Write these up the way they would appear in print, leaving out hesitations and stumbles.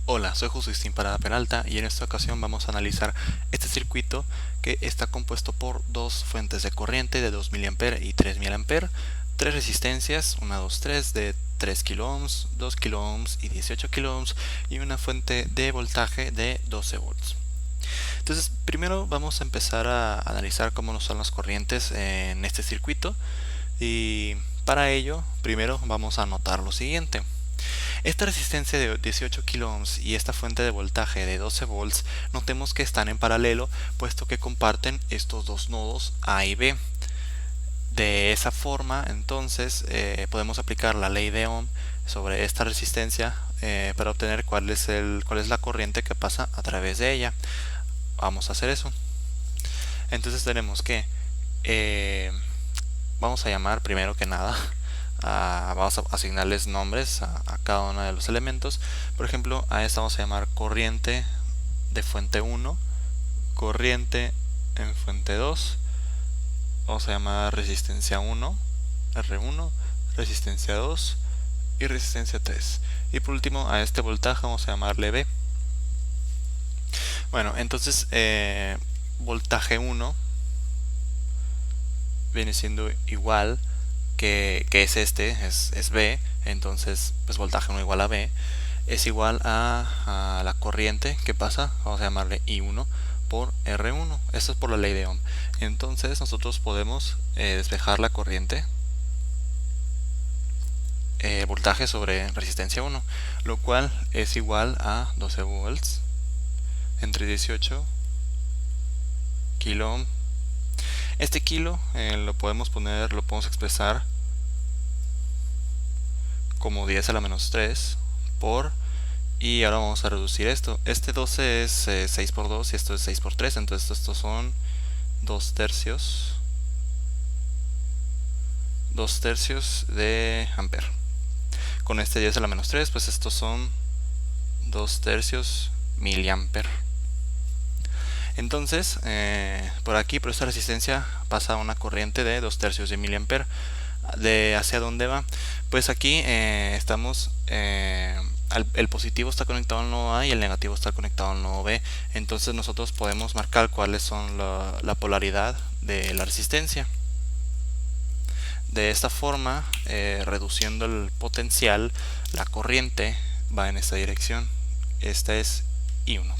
Hola, soy Justin Parada Peralta y en esta ocasión vamos a analizar este circuito que está compuesto por dos fuentes de corriente de 2 mA y 3 mA, tres resistencias, 1, 2, 3 de 3 kΩ, 2 kΩ y 18 kΩ y una fuente de voltaje de 12 volts. Entonces, primero vamos a empezar a analizar cómo son las corrientes en este circuito y para ello, primero vamos a anotar lo siguiente. Esta resistencia de 18 kΩ y esta fuente de voltaje de 12 volts, notemos que están en paralelo, puesto que comparten estos dos nodos A y B. De esa forma, entonces, podemos aplicar la ley de Ohm sobre esta resistencia para obtener cuál es la corriente que pasa a través de ella. Vamos a hacer eso. Entonces tenemos que vamos a llamar primero que nada vamos a asignarles nombres a cada uno de los elementos. Por ejemplo, a esta vamos a llamar corriente de fuente 1, corriente en fuente 2, vamos a llamar resistencia 1, R1, resistencia 2 y resistencia 3. Y por último, a este voltaje vamos a llamarle B. Bueno, entonces voltaje 1 viene siendo igual que es es B, entonces pues voltaje 1 igual a B, es igual a la corriente que pasa, vamos a llamarle I1 por R1, esto es por la ley de Ohm. Entonces nosotros podemos despejar la corriente voltaje sobre resistencia 1, lo cual es igual a 12 volts entre 18 kilo ohm. Este kilo lo podemos expresar como 10 a la menos 3 por, y ahora vamos a reducir esto. Este 12 es 6 por 2 y esto es 6 por 3, entonces estos son 2 tercios de ampere. Con este 10 a la menos 3, pues estos son 2 tercios miliampere. Entonces, por aquí, por esta resistencia, pasa una corriente de 2 tercios de miliampere. ¿Hacia dónde va? Pues aquí estamos, el positivo está conectado al nodo A y el negativo está conectado al nodo B. Entonces nosotros podemos marcar cuáles son la polaridad de la resistencia. De esta forma, reduciendo el potencial, la corriente va en esta dirección. Esta es I1.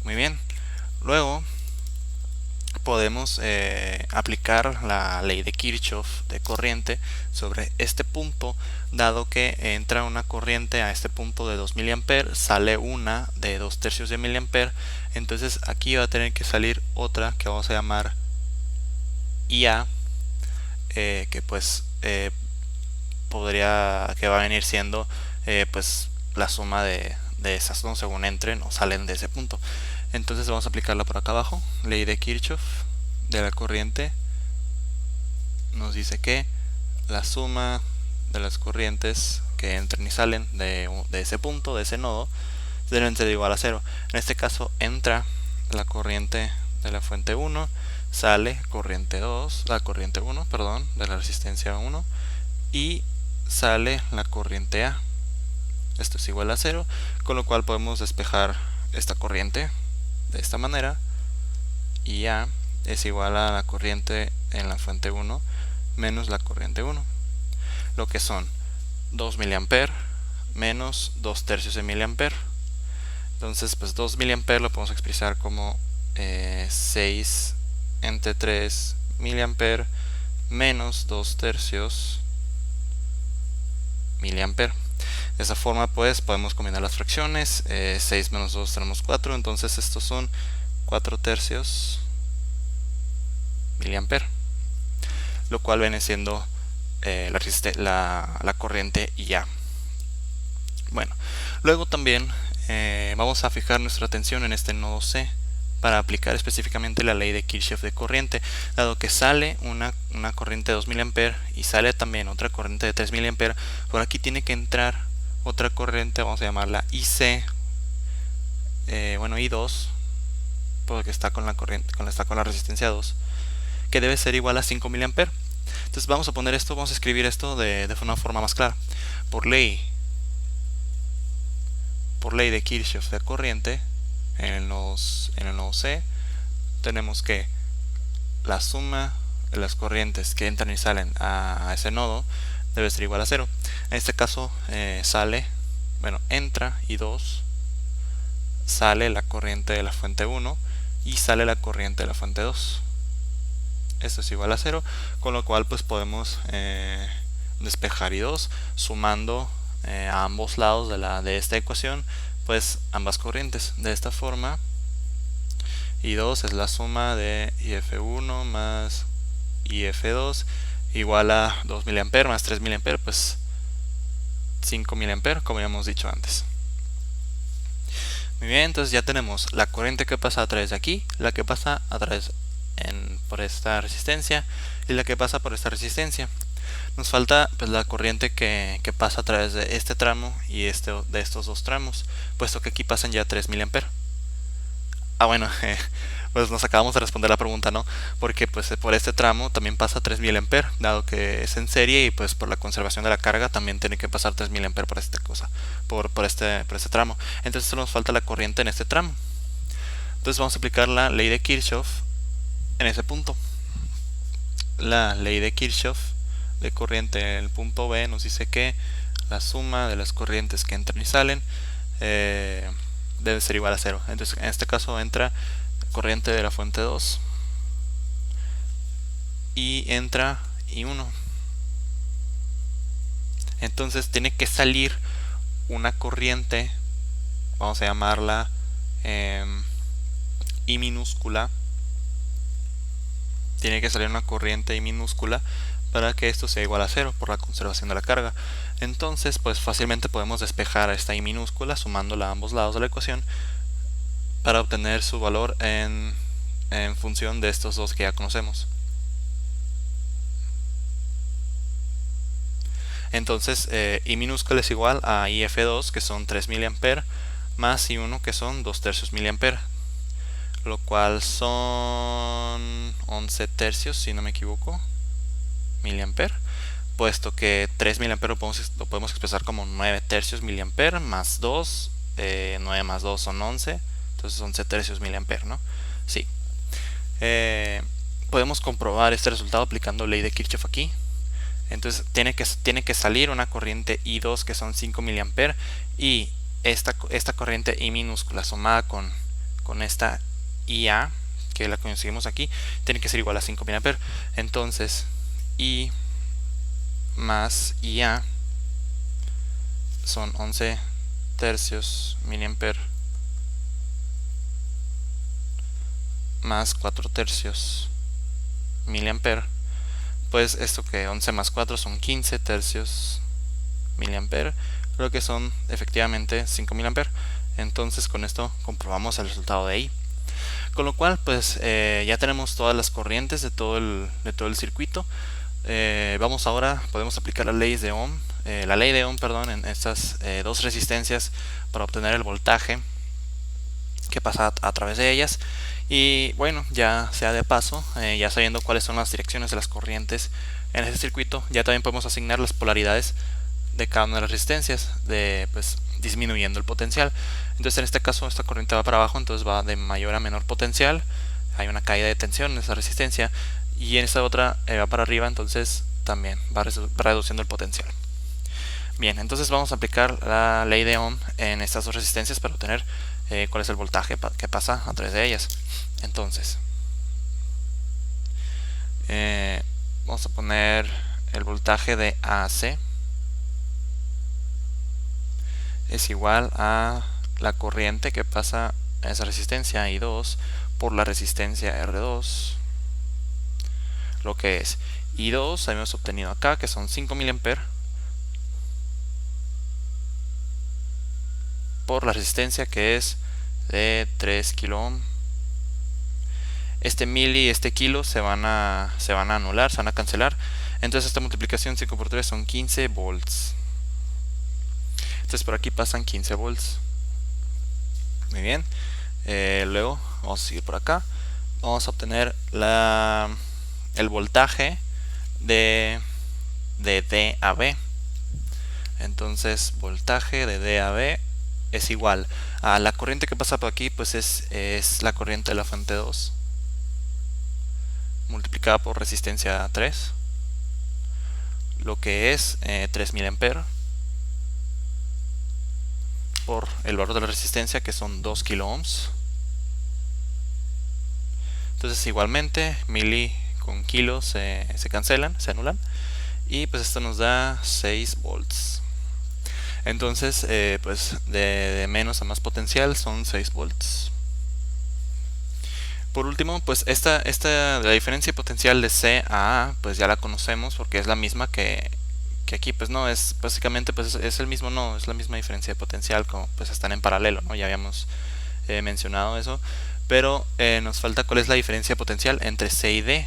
Muy bien. Luego podemos aplicar la ley de Kirchhoff de corriente sobre este punto, dado que entra una corriente a este punto de 2 mA, sale una de 2 tercios de miliampere, entonces aquí va a tener que salir otra que vamos a llamar IA, que pues que va a venir siendo pues la suma de esas, ¿no? Según entren o salen de ese punto. Entonces vamos a aplicarla por acá abajo. Ley de Kirchhoff de la corriente nos dice que la suma de las corrientes que entran y salen de ese punto, de ese nodo, deben ser igual a 0. En este caso entra la corriente de la fuente 1, sale corriente 2, la corriente 1, perdón, de la resistencia 1, y sale la corriente A. Esto es igual a 0, con lo cual podemos despejar esta corriente de esta manera, y A es igual a la corriente en la fuente 1 menos la corriente 1, lo que son 2 mA menos 2 tercios de miliampere. Entonces pues 2 mA lo podemos expresar como 6 entre 3 mA menos 2 tercios miliampere. De esa forma pues podemos combinar las fracciones, 6 menos 2 tenemos 4, entonces estos son 4 tercios miliampere, lo cual viene siendo la corriente IA. Bueno, luego también vamos a fijar nuestra atención en este nodo C para aplicar específicamente la ley de Kirchhoff de corriente, dado que sale una corriente de 2 mA y sale también otra corriente de 3 mA. Por aquí tiene que entrar otra corriente, vamos a llamarla IC, bueno, I2, porque está con la resistencia 2, que debe ser igual a 5 mA. Entonces vamos a escribir esto de una forma más clara. Por ley por ley de Kirchhoff de corriente, en el nodo C, tenemos que la suma de las corrientes que entran y salen a ese nodo debe ser igual a 0. En este caso entra I2, sale la corriente de la fuente 1 y sale la corriente de la fuente 2. Esto es igual a 0, con lo cual pues podemos despejar I2 sumando a ambos lados de esta ecuación pues ambas corrientes. De esta forma I2 es la suma de IF1 más IF2 igual a 2 mA más 3 mA, pues 5 mA, como ya hemos dicho antes. Muy bien, entonces ya tenemos la corriente que pasa a través de aquí, la que pasa a través por esta resistencia y la que pasa por esta resistencia. Nos falta pues la corriente que pasa a través de este tramo y de estos dos tramos, puesto que aquí pasan ya 3 mA. Pues nos acabamos de responder la pregunta, ¿no? Porque pues por este tramo también pasa 3 mA, dado que es en serie, y pues por la conservación de la carga también tiene que pasar 3 mA por este tramo. Entonces solo nos falta la corriente en este tramo. Entonces vamos a aplicar la ley de Kirchhoff en ese punto. La ley de Kirchhoff de corriente en el punto B nos dice que la suma de las corrientes que entran y salen debe ser igual a 0. Entonces en este caso entra corriente de la fuente 2 y entra I1. Entonces tiene que salir una corriente, vamos a llamarla I minúscula. Tiene que salir una corriente I minúscula para que esto sea igual a 0 por la conservación de la carga. Entonces pues fácilmente podemos despejar a esta I minúscula sumándola a ambos lados de la ecuación para obtener su valor en función de estos dos que ya conocemos. Entonces I minúscula es igual a IF2, que son 3 mA, más I1, que son 2/3 mA, lo cual son 11 tercios, si no me equivoco, miliampere, puesto que 3 mA lo podemos expresar como 9 tercios miliampere más 2, 9 más 2 son 11, entonces 11 tercios miliampere, ¿no? Sí. Podemos comprobar este resultado aplicando ley de Kirchhoff aquí. Entonces tiene que salir una corriente I2 que son 5 mA y esta corriente I minúscula sumada con esta IA, que la conseguimos aquí, tiene que ser igual a 5 mA. Entonces I más IA son 11 tercios miliampere más 4 tercios miliampere, pues esto que 11 más 4 son 15 tercios miliampere, lo que son efectivamente 5 miliampere. Entonces con esto comprobamos el resultado de I. Con lo cual pues ya tenemos todas las corrientes de todo el circuito. Podemos aplicar la ley de Ohm, en estas dos resistencias para obtener el voltaje que pasa a través de ellas. Y bueno, ya sea de paso, ya sabiendo cuáles son las direcciones de las corrientes en este circuito, ya también podemos asignar las polaridades de cada una de las resistencias, pues disminuyendo el potencial. Entonces en este caso esta corriente va para abajo, entonces va de mayor a menor potencial, hay una caída de tensión en esa resistencia, y en esta otra va para arriba, entonces también va reduciendo el potencial. Bien, entonces vamos a aplicar la ley de Ohm en estas dos resistencias para obtener cuál es el voltaje que pasa a través de ellas. Entonces vamos a poner el voltaje de AC es igual a la corriente que pasa a esa resistencia I2 por la resistencia R2, lo que es I2 habíamos obtenido acá, que son 5 mA, por la resistencia, que es de 3 kilo ohm. Este mili y este kilo se van a anular, se van a cancelar. Entonces esta multiplicación 5 por 3 son 15 volts. Entonces por aquí pasan 15 volts. Muy bien. Luego vamos a seguir por acá. Vamos a obtener el voltaje de D a B. Entonces voltaje de D a B es igual a la corriente que pasa por aquí, pues es la corriente de la fuente 2 multiplicada por resistencia 3, lo que es 3000 amperes por el valor de la resistencia, que son 2 kilo ohms. Entonces igualmente mili con kilo se cancelan, se anulan, y pues esto nos da 6 volts. Entonces pues de menos a más potencial son 6 volts. Por último, pues la diferencia potencial de C a A, pues ya la conocemos porque es la misma que aquí, pues no, es básicamente pues es el mismo nodo, es la misma diferencia de potencial, como pues están en paralelo, ¿no? Ya habíamos mencionado eso, pero nos falta cuál es la diferencia potencial entre C y D,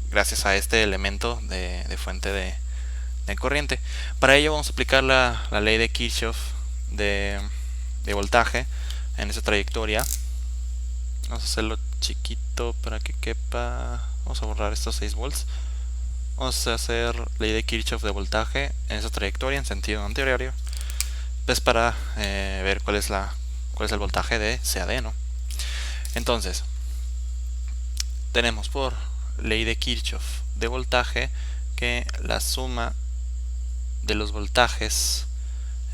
gracias a este elemento de fuente de corriente. Para ello vamos a aplicar la ley de Kirchhoff de voltaje en esa trayectoria. Vamos a hacerlo chiquito para que quepa. Vamos a borrar estos 6 volts. Vamos a hacer ley de Kirchhoff de voltaje en esa trayectoria en sentido antihorario, pues para ver cuál es el voltaje de CAD, ¿no? Entonces, tenemos por ley de Kirchhoff de voltaje que la suma de los voltajes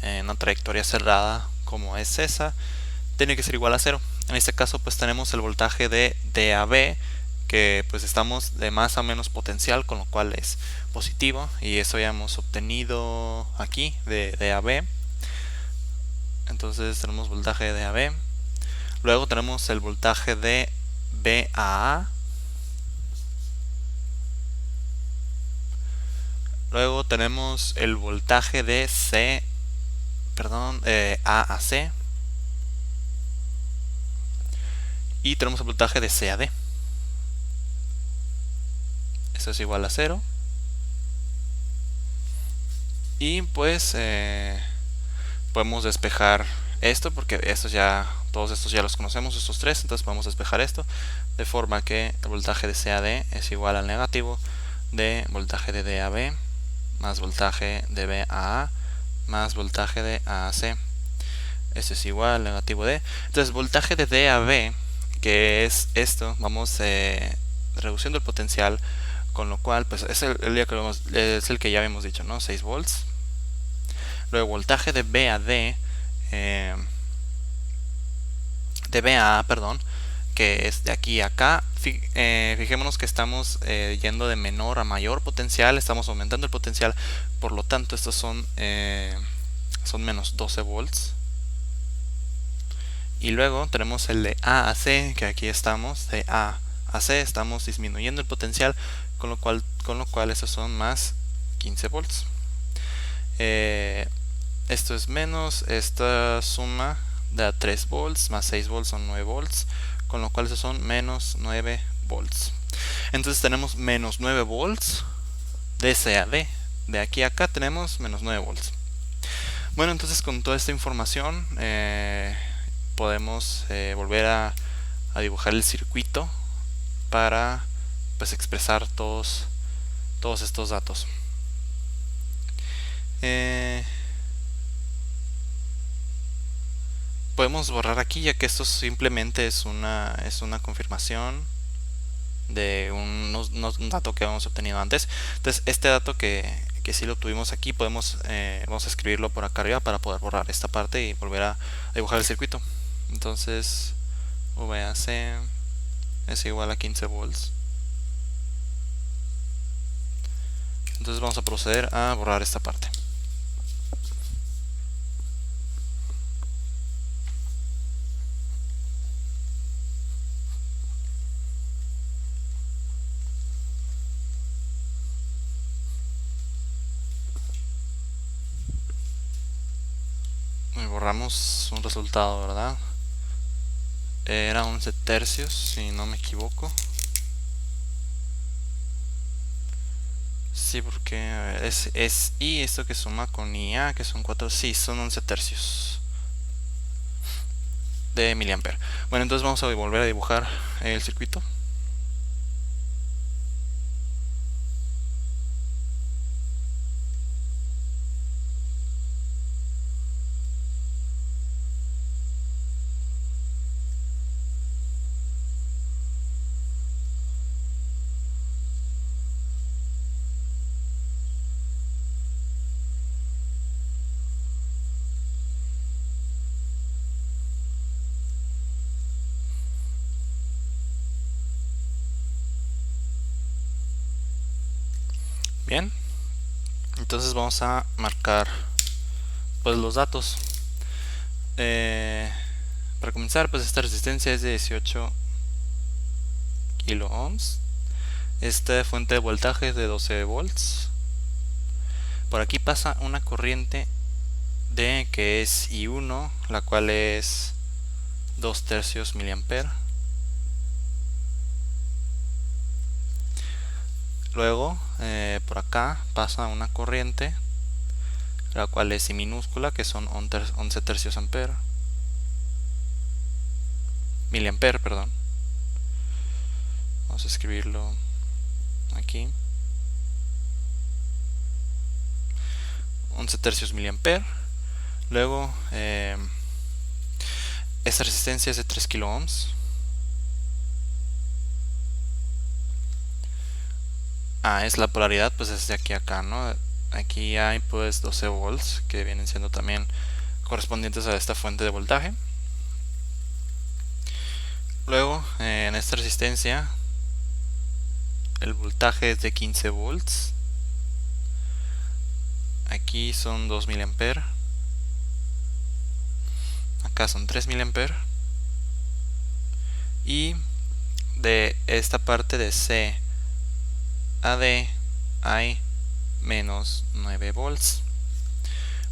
en una trayectoria cerrada como es esa tiene que ser igual a 0. En este caso pues tenemos el voltaje de DAB, que pues estamos de más a menos potencial, con lo cual es positivo, y eso ya hemos obtenido aquí de DAB. Entonces tenemos voltaje de DAB. Luego tenemos el voltaje de BAA. Luego tenemos el voltaje de A a C. Y tenemos el voltaje de C a D. Esto es igual a 0. Y pues podemos despejar esto, porque todos estos ya los conocemos, estos tres. Entonces podemos despejar esto de forma que el voltaje de CAD es igual al negativo de voltaje de DAB más voltaje de BAA más voltaje de AAC. Esto es igual al negativo de. Entonces voltaje de DAB, que es esto, vamos reduciendo el potencial, con lo cual pues es el que ya habíamos dicho, ¿no? 6 volts. Luego voltaje de BAD, de BAA, perdón, que es de aquí a acá. Fijémonos que estamos yendo de menor a mayor potencial, estamos aumentando el potencial, por lo tanto estos son menos 12 volts. Y luego tenemos el de A a C, que aquí estamos, de A a C, estamos disminuyendo el potencial, con lo cual estos son más 15 volts. Esto es menos, esta suma da 3 volts, más 6 volts son 9 volts, con lo cual estos son menos 9 volts. Entonces tenemos menos 9 volts de CAD. De aquí a acá tenemos menos 9 volts. Bueno, entonces con toda esta información podemos volver a dibujar el circuito para pues expresar todos estos datos. Podemos borrar aquí, ya que esto simplemente es una confirmación de un dato que hemos obtenido antes. Entonces este dato que sí lo tuvimos aquí, vamos a escribirlo por acá arriba para poder borrar esta parte y volver a dibujar el circuito. Entonces VAC es igual a 15 volts. Entonces vamos a proceder a borrar esta parte. Y borramos un resultado, ¿verdad? Era 11 tercios, si no me equivoco. Sí, porque a ver, es I, esto que suma con IA, que son 4, sí, son 11 tercios de miliamper. Bueno, entonces vamos a volver a dibujar el circuito. Bien, entonces vamos a marcar pues los datos. Para comenzar, pues esta resistencia es de 18 kilo ohms. Esta fuente de voltaje es de 12 volts. Por aquí pasa una corriente de que es I1, la cual es 2/3 miliampere. Luego por acá pasa una corriente, la cual es I minúscula, que son 11 tercios ampere, miliampere, perdón. Vamos a escribirlo aquí. 11 tercios miliampere. Luego esta resistencia es de 3 kilo ohms. Es la polaridad, pues es de aquí a acá, ¿no? Aquí hay pues 12 volts, que vienen siendo también correspondientes a esta fuente de voltaje. Luego en esta resistencia el voltaje es de 15 volts. Aquí son 2 miliampere. Acá son 3 miliampere. Y de esta parte de C a D hay menos 9 volts.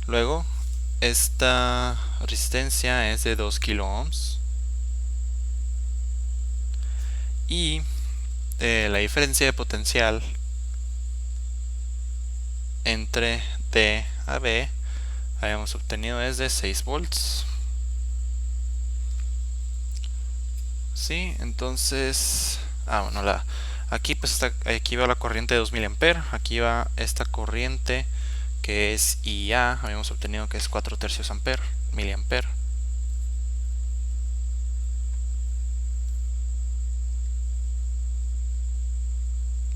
Luego esta resistencia es de 2 kilo ohms. Y la diferencia de potencial entre D a B habíamos obtenido es de 6 volts. Sí, entonces bueno, aquí pues aquí va la corriente de 2 miliampere. Aquí va esta corriente que es IA, habíamos obtenido que es 4 tercios ampere, miliampere.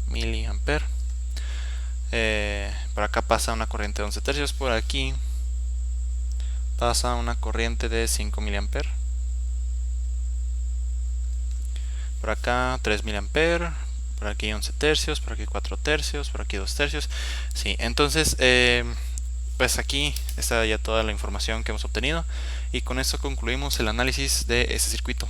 Miliampere. Por acá pasa una corriente de 11 tercios, por aquí pasa una corriente de 5 miliampere. Por acá 3 miliampere, por aquí 11 tercios, por aquí 4 tercios, por aquí 2 tercios. Sí, entonces pues aquí está ya toda la información que hemos obtenido y con eso concluimos el análisis de este circuito.